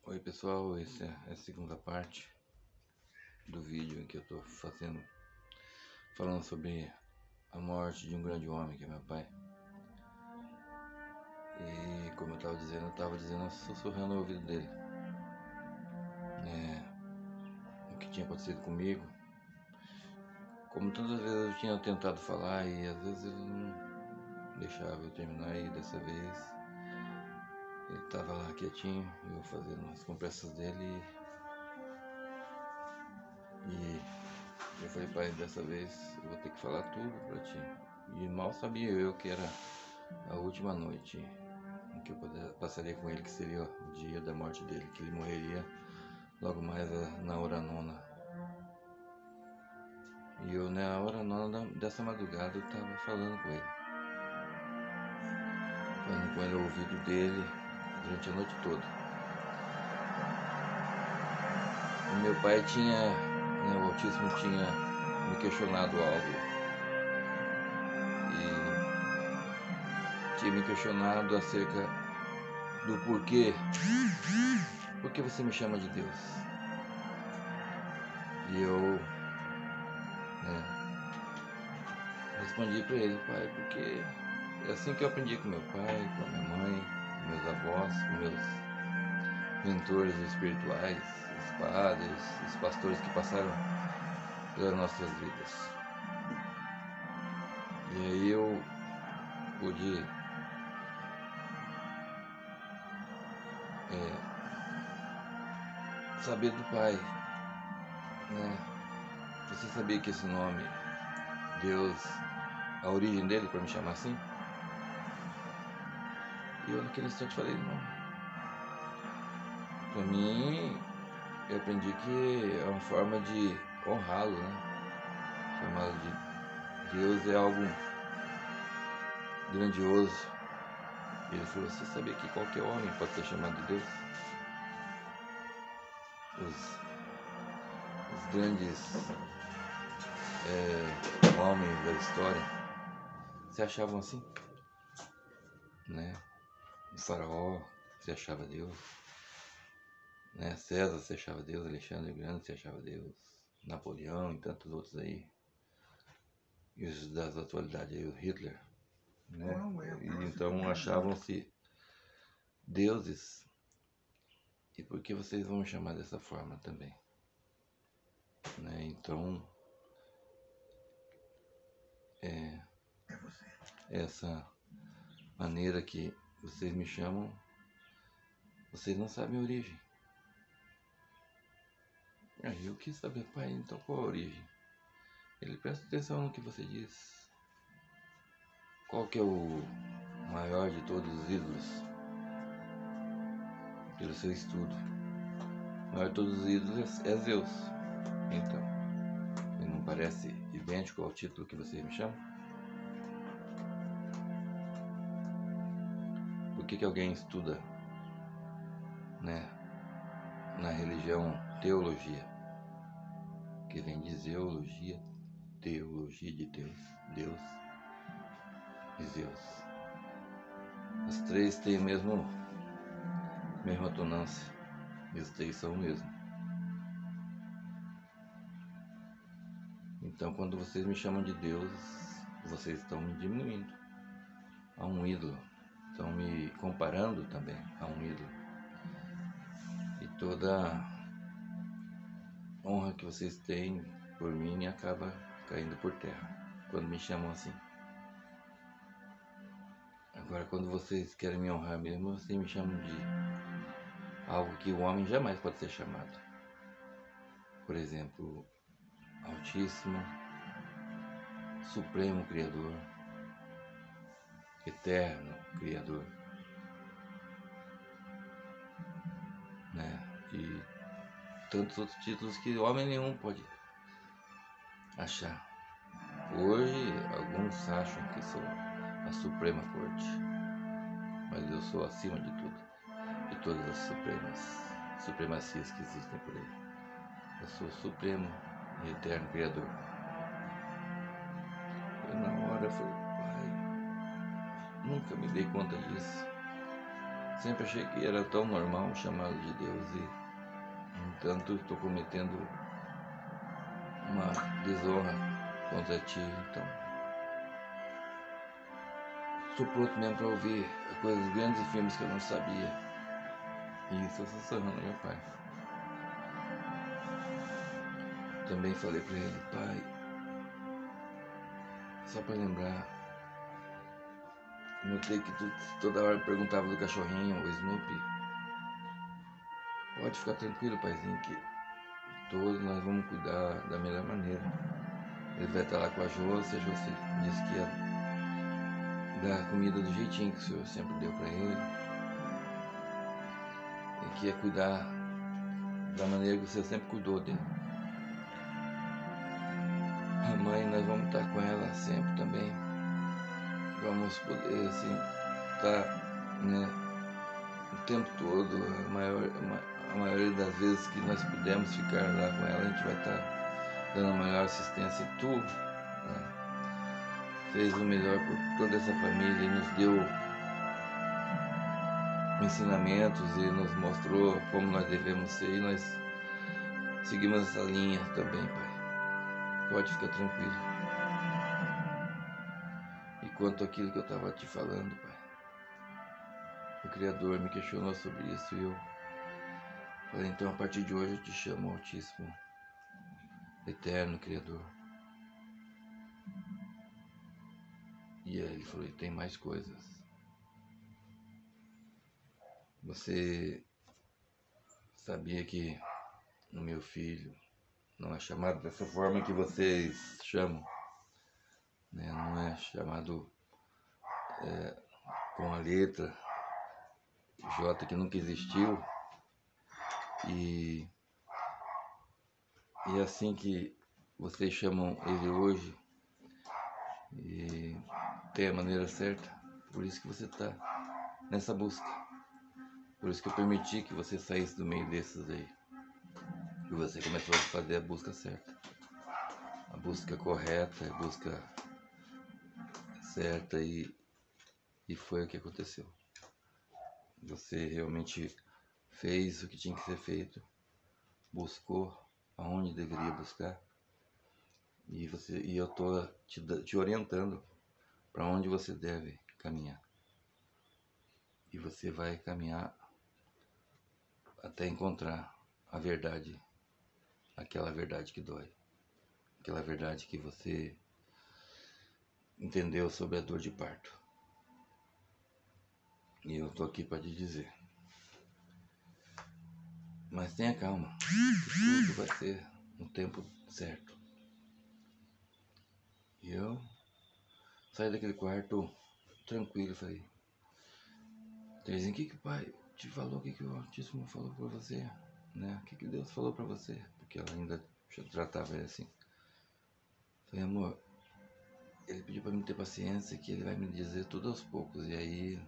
Oi pessoal, essa é a segunda parte do vídeo em que eu tô falando sobre a morte de um grande homem que é meu pai. E como eu tava dizendo sussurrando no ouvido dele o que tinha acontecido comigo. Como tantas vezes eu tinha tentado falar e às vezes ele não deixava eu terminar, e dessa vez ele tava lá quietinho, eu fazendo as compressas dele e eu falei: pai, dessa vez eu vou ter que falar tudo pra ti. E mal sabia eu que era a última noite em que eu passaria com ele, que seria o dia da morte dele, que ele morreria logo mais na hora nona. E eu, na hora nona dessa madrugada, eu tava falando com ele ao ouvido dele durante a noite toda. E meu pai o autismo tinha me questionado algo. E tinha me questionado acerca do porquê. Por que você me chama de Deus? E eu respondi para ele: pai, porque é assim que eu aprendi com meu pai, com a minha mãe, com meus avós, com meus mentores espirituais, os padres, os pastores que passaram pelas nossas vidas. E aí eu pude saber do pai, Você sabia que esse nome, Deus, a origem dele para me chamar assim? E eu naquele instante falei: não. Para mim, eu aprendi que é uma forma de honrá-lo, Chamá-lo de Deus é algo grandioso. E ele falou: você sabia que qualquer homem pode ser chamado de Deus? Os grandes homens da história se achavam assim, O faraó se achava Deus, César se achava Deus, Alexandre o Grande se achava Deus, Napoleão e tantos outros aí, e os das atualidades aí, o Hitler, E então achavam-se deuses. E por que vocês vão me chamar dessa forma também? Então, essa maneira que vocês me chamam, vocês não sabem a origem. Aí eu quis saber: pai, então qual a origem? Ele: presta atenção no que você diz. Qual que é o maior de todos os ídolos? Pelo seu estudo, o maior de todos os ídolos é Zeus. Então, ele não parece idêntico ao título que vocês me chamam? Por que alguém estuda, na religião, teologia, que vem de zeologia, teologia de Deus, Deus e Zeus? As três têm a mesma tonância, e os três são o mesmo. Então, quando vocês me chamam de Deus, vocês estão me diminuindo a um ídolo, estão me comparando também a um ídolo. E toda honra que vocês têm por mim acaba caindo por terra quando me chamam assim. Agora, quando vocês querem me honrar mesmo, vocês me chamam de algo que o homem jamais pode ser chamado. Por exemplo, Altíssimo, Supremo Criador, Eterno Criador, E tantos outros títulos que homem nenhum pode achar. Hoje, alguns acham que sou a Suprema Corte, mas eu sou acima de tudo, de todas as supremacias que existem por aí. Eu sou o Supremo e Eterno Criador. Eu, na hora, falei: pai, nunca me dei conta disso. sempre achei que era tão normal chamá-lo de Deus e, no entanto, estou cometendo uma desonra contra ti, então estou pronto mesmo para ouvir coisas grandes e firmes que eu não sabia. E isso eu sussurrando, meu pai. Também falei para ele, pai, só para lembrar, notei que tu toda hora perguntava do cachorrinho, o Snoopy. Pode ficar tranquilo, paizinho, que todos nós vamos cuidar da melhor maneira. Ele vai estar lá com a Jo, se a Jo disse que ia dar comida do jeitinho que o senhor sempre deu para ele. E que ia cuidar da maneira que o senhor sempre cuidou dele. A mãe, nós vamos estar com ela sempre também. Vamos poder, assim, estar, né, o tempo todo, a maioria das vezes que nós pudermos ficar lá com ela, a gente vai estar dando a maior assistência. E tu, né, fez o melhor por toda essa família e nos deu ensinamentos e nos mostrou como nós devemos ser e nós seguimos essa linha também, pai. Pode ficar tranquilo. E quanto àquilo que eu estava te falando, pai, o Criador me questionou sobre isso e eu falei, então a partir de hoje eu te chamo Altíssimo, Eterno Criador. E aí ele falou, e tem mais coisas. Você sabia que o meu filho não é chamado dessa forma que vocês chamam, né? Não é chamado com a letra J que nunca existiu. E assim que vocês chamam ele hoje, e tem a maneira certa, por isso que você está nessa busca. Por isso que eu permiti que você saísse do meio desses aí. E você começou a fazer a busca certa. A busca correta, a busca certa e foi o que aconteceu. Você realmente fez o que tinha que ser feito, buscou aonde deveria buscar e eu estou te orientando para onde você deve caminhar. E você vai caminhar até encontrar a verdade, aquela verdade que dói, aquela verdade que você entendeu sobre a dor de parto. E eu tô aqui para te dizer. Mas tenha calma, que tudo vai ser no tempo certo. E eu saí daquele quarto tranquilo, falei, Terezinha, o que o pai te falou, o que o Altíssimo falou para você, né? O que Deus falou para você? Porque ela ainda tratava ele assim. Falei, amor, ele pediu para mim ter paciência, que ele vai me dizer tudo aos poucos, e aí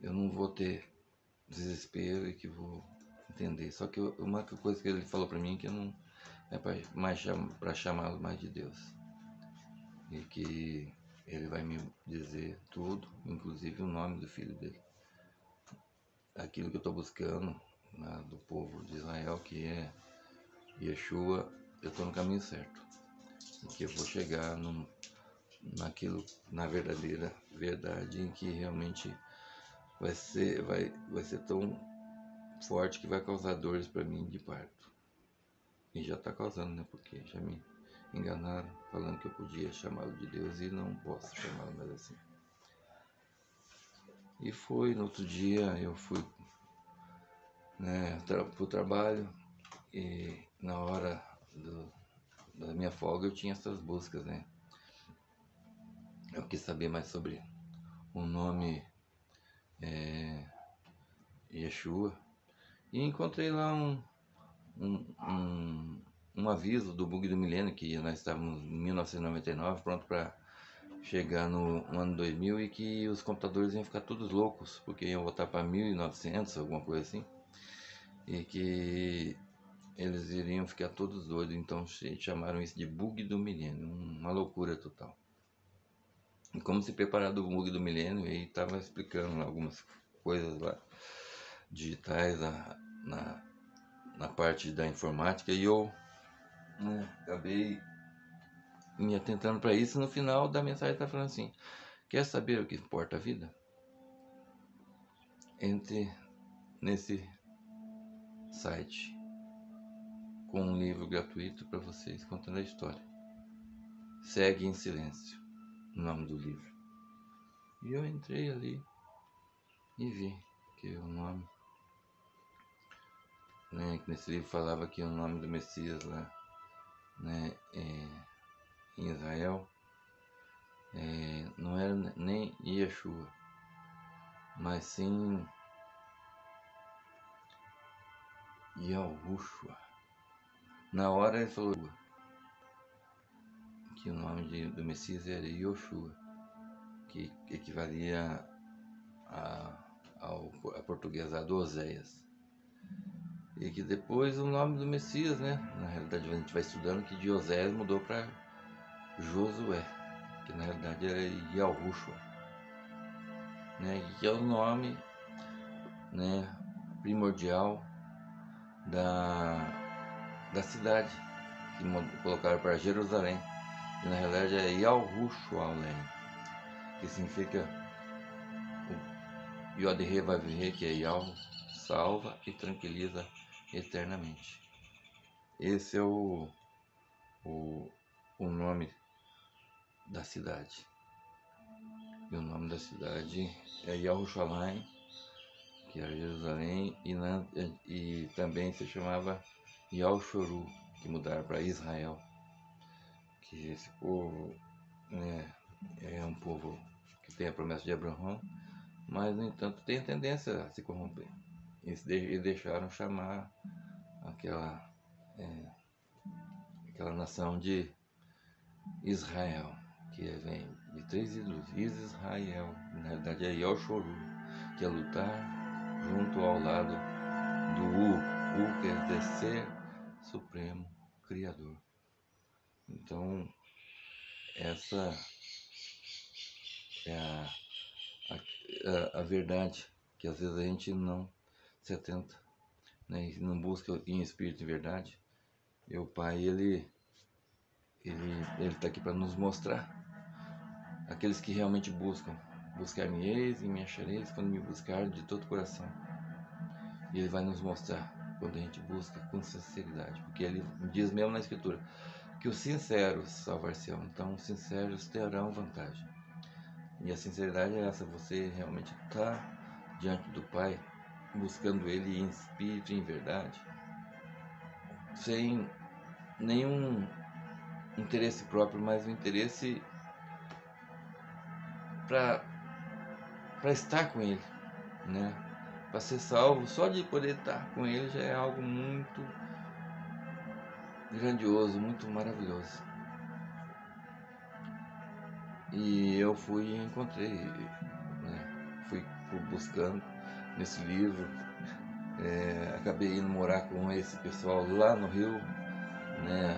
eu não vou ter desespero e que vou entender. Só que uma coisa que ele falou para mim que eu não é para chamá-lo mais de Deus. E que ele vai me dizer tudo, inclusive o nome do filho dele. Aquilo que eu estou buscando, né, do povo de Israel, que é Yeshua, eu estou no caminho certo. E que eu vou chegar na verdadeira verdade, em que realmente vai ser tão forte que vai causar dores para mim de parto. E já está causando, né? Porque já me enganaram, falando que eu podia chamá-lo de Deus e não posso chamá-lo mais assim. E foi, no outro dia eu fui, né, pro trabalho e na hora da minha folga eu tinha essas buscas, né? Eu quis saber mais sobre o nome Yeshua e encontrei lá um aviso do bug do milênio, que nós estávamos em 1999, pronto para chegar no ano 2000 e que os computadores iam ficar todos loucos, porque iam voltar para 1900, alguma coisa assim, e que eles iriam ficar todos doidos, então chamaram isso de bug do milênio, uma loucura total. E como se preparar do bug do milênio, e estava explicando algumas coisas lá. digitais, na parte da informática, e eu, né, acabei me atentando para isso. No final da mensagem está falando assim: quer saber o que importa a vida? Entre nesse site com um livro gratuito para vocês contando a história. Segue em Silêncio, o nome do livro. E eu entrei ali e vi que o nome, né, que nesse livro falava que o nome do Messias lá, né, em Israel, não era nem Yeshua, mas sim Yahushua. Na hora ele falou que o nome do Messias era Yoshua, que equivalia ao portuguesado Oséias. E que depois o nome do Messias, né? Na realidade a gente vai estudando que de Oséias mudou para Josué, que na realidade era Yahushua, né? Que é o nome, né, primordial da cidade, que colocaram para Jerusalém, que na realidade é Yahushualém, que significa o Yod-He Vav-He, que é Yahu, salva e tranquiliza eternamente. Esse é o nome da cidade. E o nome da cidade é Yahushalayim, que era Jerusalém, e também se chamava Yahushoru, que mudaram para Israel. Que esse povo, né, é um povo que tem a promessa de Abraão, mas no entanto tem tendência a se corromper. E deixaram chamar aquela nação de Israel, que vem de três ídolos: Israel, na realidade é Yahushoru, que é lutar junto ao lado do U quer dizer ser supremo, criador. Então essa é a verdade, que às vezes a gente não se atenta, né, e não busca em espírito e verdade. E o Pai, ele está aqui para nos mostrar. Aqueles que realmente buscar-me-eis e me achareis quando me buscar de todo o coração. E ele vai nos mostrar quando a gente busca com sinceridade, porque ele diz mesmo na Escritura que os sinceros salvar-se-ão. Então os sinceros terão vantagem. E a sinceridade é essa: você realmente está diante do Pai, buscando Ele em espírito e em verdade, sem nenhum interesse próprio, mas um interesse para estar com Ele, né? Para ser salvo, só de poder estar com Ele já é algo muito grandioso, muito maravilhoso. E eu fui e encontrei, né? Fui buscando nesse livro, acabei indo morar com esse pessoal lá no Rio, né?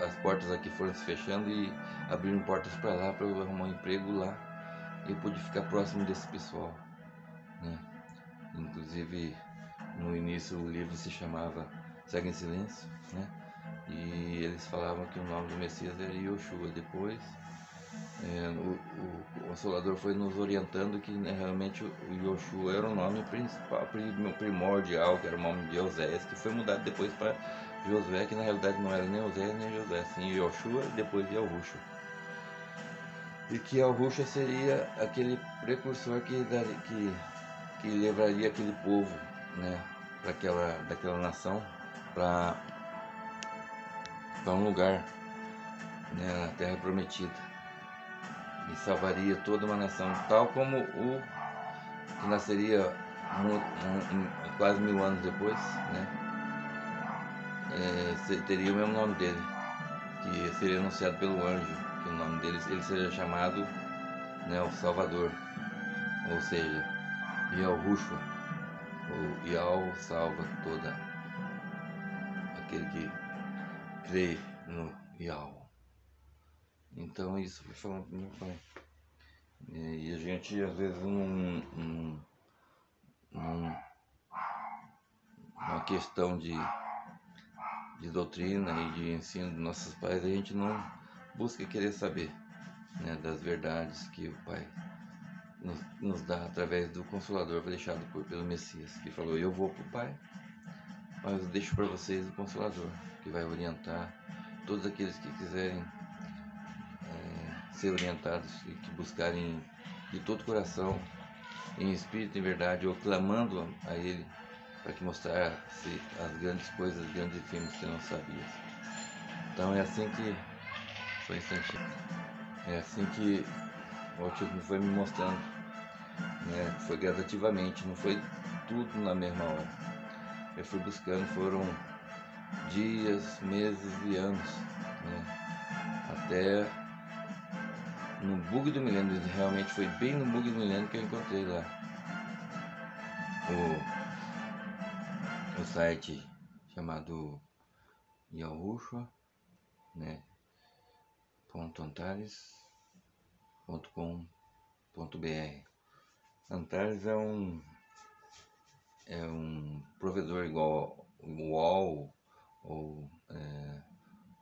As portas aqui foram se fechando e abriram portas para lá para eu arrumar um emprego lá. E eu pude ficar próximo desse pessoal, né? Inclusive no início o livro se chamava Segue em Silêncio, né? E eles falavam que o nome do Messias era Yoshua. Depois o Consolador foi nos orientando que, né, realmente o Yoshua era o nome principal, primordial, que era o nome de Oséias, que foi mudado depois para Josué, que na realidade não era nem Oséias nem José, sim Yoshua e depois Yahushua. E que Yahushua seria aquele precursor que levaria aquele povo, né, daquela nação para um lugar, né, na Terra Prometida, e salvaria toda uma nação, tal como o que nasceria quase 1000 anos depois, né, teria o mesmo nome dele, que seria anunciado pelo anjo, que o nome dele ele seria chamado, né, o Salvador, ou seja, Yahushua, ou Yahweh salva toda aquele que crê no Yahweh. Então isso foi falando pro meu pai. E a gente às vezes não questão de doutrina e de ensino dos nossos pais, a gente não busca querer saber, né, das verdades que o Pai nos dá através do Consolador deixado pelo Messias, que falou: eu vou para o Pai, mas eu deixo para vocês o Consolador, que vai orientar todos aqueles que quiserem ser orientados e que buscarem de todo o coração, em espírito e em verdade, ou clamando a Ele para que mostrasse as grandes coisas, os grandes enfermos que não sabia. Então é assim que foi instantinho. É assim que o autismo foi me mostrando, né? Foi gradativamente, não foi tudo na mesma hora. Eu fui buscando, foram dias, meses e anos, né? Até no bug do milênio, realmente foi bem no bug do milênio que eu encontrei lá o site chamado Yahushua, né? .antares.com.br. Antares é um provedor igual o UOL ou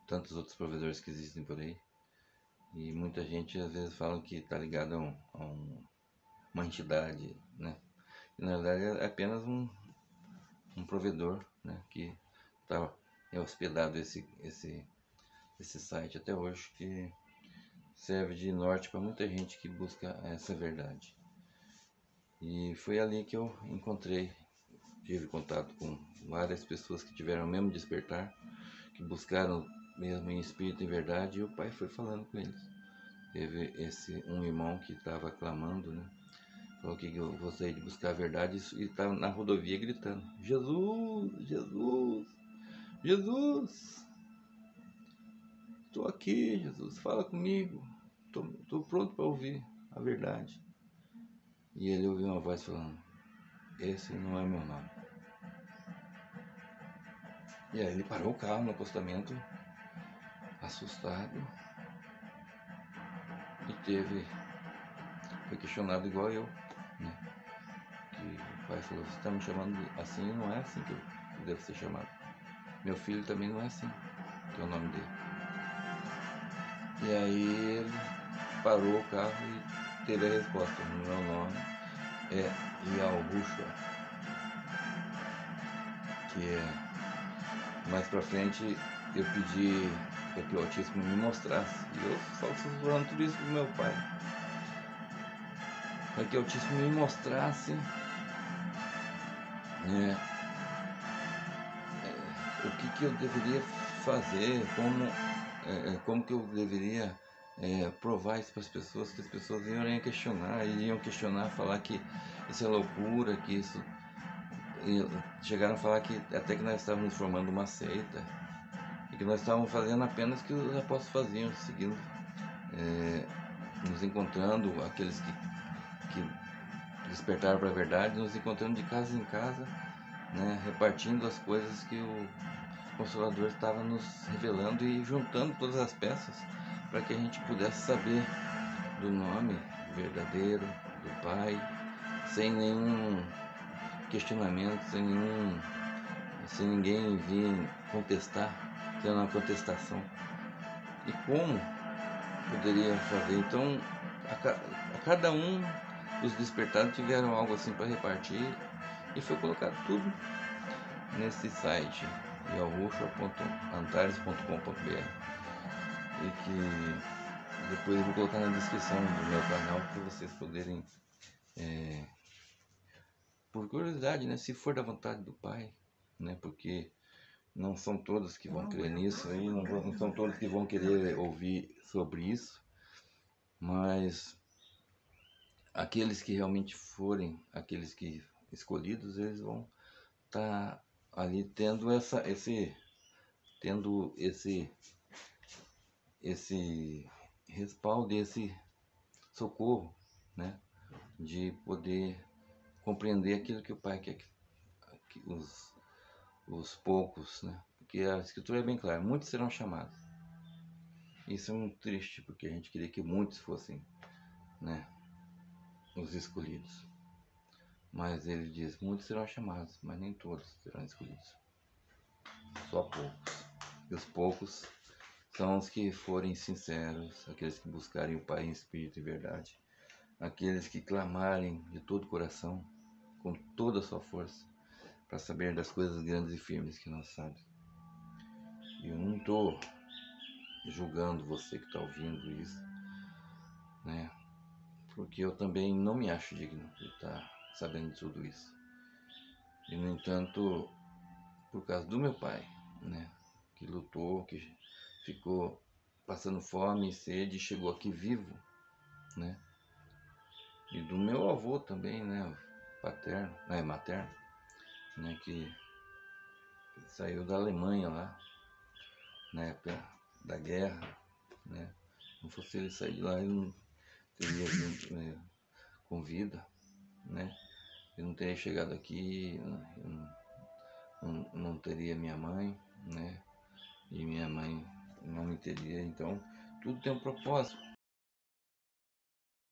tantos outros provedores que existem por aí. E muita gente às vezes fala que está ligado a uma entidade, né? E, na verdade é apenas um provedor, né? Que é hospedado esse site até hoje, que serve de norte para muita gente que busca essa verdade. E foi ali que eu tive contato com várias pessoas que tiveram o mesmo despertar, que buscaram mesmo em espírito e verdade, e o Pai foi falando com eles. Teve um irmão que estava clamando, né? Falou que eu gostaria de buscar a verdade e estava na rodovia gritando: Jesus, Jesus, Jesus, estou aqui, Jesus, fala comigo, estou pronto para ouvir a verdade. E ele ouviu uma voz falando: esse não é meu nome. E aí ele parou o carro no acostamento, assustado, e foi questionado igual eu, né? Que o pai falou: você está me chamando assim, não é assim que eu devo ser chamado. Meu filho também não é assim, que é o nome dele. E aí ele parou o carro e teve a resposta: meu nome é Yahushua, que é... Mais pra frente eu pedi para que o autismo me mostrasse, e eu só estou falando tudo isso pro meu pai, para que o autismo me mostrasse, né, o que eu deveria fazer, como que eu deveria provar isso para as pessoas, que as pessoas iriam questionar, falar que isso é loucura, que isso... E chegaram a falar que até que nós estávamos formando uma seita, e que nós estávamos fazendo apenas o que os apóstolos faziam, seguindo, nos encontrando, aqueles que despertaram para a verdade, nos encontrando de casa em casa, né, repartindo as coisas que o Consolador estava nos revelando e juntando todas as peças para que a gente pudesse saber do nome verdadeiro do Pai, sem nenhum questionamento, sem ninguém vir contestar, tendo uma contestação. E como poderia fazer? Então, a cada um dos despertados tiveram algo assim para repartir, e foi colocado tudo nesse site yahushua.antares.com.br, e que depois eu vou colocar na descrição do meu canal para vocês poderem, por curiosidade, né, se for da vontade do Pai, né, porque não são todos que vão crer nisso, aí não são todos que vão querer ouvir sobre isso, mas aqueles que realmente forem, aqueles que escolhidos, eles vão estar ali tendo esse respaldo, esse socorro, né, de poder compreender aquilo que o Pai quer que os poucos, né, porque a Escritura é bem clara: muitos serão chamados. Isso é muito triste, porque a gente queria que muitos fossem, né, os escolhidos. Mas ele diz: muitos serão chamados, mas nem todos serão escolhidos. Só poucos. E os poucos são os que forem sinceros, aqueles que buscarem o Pai em espírito e verdade, aqueles que clamarem de todo o coração, com toda a sua força, para saber das coisas grandes e firmes que nós sabemos. E eu não estou julgando você que está ouvindo isso, né? Porque eu também não me acho digno de estar sabendo de tudo isso. E, no entanto, por causa do meu pai, né? Que lutou, que ficou passando fome e sede e chegou aqui vivo, né? E do meu avô também, né? Paterno, materno, né? Que saiu da Alemanha lá, na época da guerra, né? Não fosse ele sair de lá, ele não teria vindo, com vida, né? Eu não teria chegado aqui, não teria minha mãe, né? E minha mãe não me teria. Então, tudo tem um propósito.